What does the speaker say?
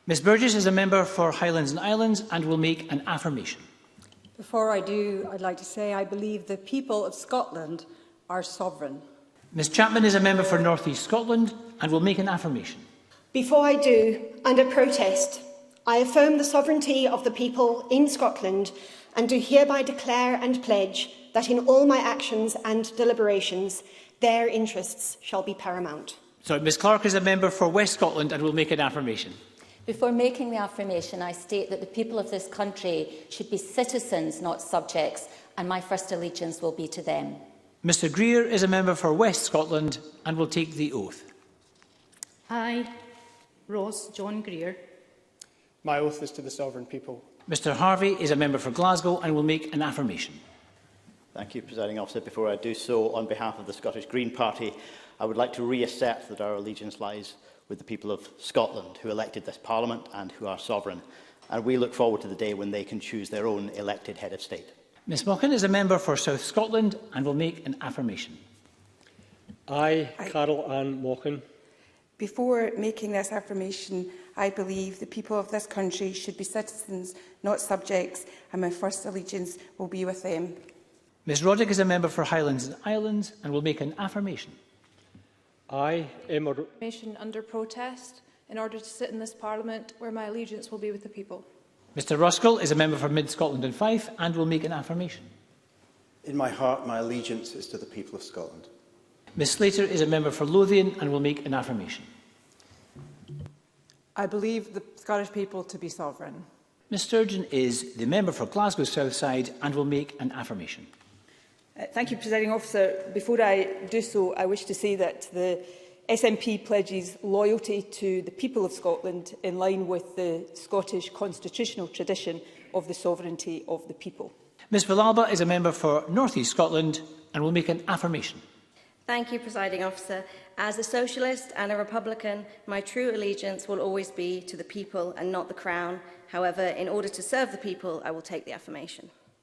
Ms Burgess is a member for Highlands and Islands and will make an affirmation. Before I do, I'd like to say I believe the people of Scotland are sovereign. Ms Chapman is a member for North East Scotland and will make an affirmation. Before I do, under protest, I affirm the sovereignty of the people in Scotland and do hereby declare and pledge that in all my actions and deliberations, their interests shall be paramount. So Ms Clark is a member for West Scotland and will make an affirmation. Before making the affirmation, I state that the people of this country should be citizens, not subjects, and my first allegiance will be to them. Mr Greer is a member for West Scotland and will take the oath. I, Ross John Greer. My oath is to the sovereign people. Mr Harvey is a member for Glasgow and will make an affirmation. Thank you, Presiding Officer. Before I do so, on behalf of the Scottish Green Party, I would like to reassert that our allegiance lies with the people of Scotland, who elected this Parliament and who are sovereign. And we look forward to the day when they can choose their own elected head of state. Ms Mochan is a member for South Scotland and will make an affirmation. I, Carol Ann Mochan. Before making this affirmation, I believe the people of this country should be citizens, not subjects, and my first allegiance will be with them. Ms Roddick is a member for Highlands and Islands and will make an affirmation. I, Emma... Affirmation under protest in order to sit in this Parliament where my allegiance will be with the people. Mr Ruskell is a member for Mid Scotland and Fife and will make an affirmation. In my heart, my allegiance is to the people of Scotland. Ms Slater is a member for Lothian and will make an affirmation. I believe the Scottish people to be sovereign. Ms Sturgeon is the member for Glasgow South Side and will make an affirmation. Thank you, Presiding Officer. Before I do so, I wish to say that the SNP pledges loyalty to the people of Scotland in line with the Scottish constitutional tradition of the sovereignty of the people. Ms Villalba is a member for North East Scotland and will make an affirmation. Thank you, Presiding Officer. As a socialist and a Republican, my true allegiance will always be to the people and not the Crown. However, in order to serve the people, I will take the affirmation.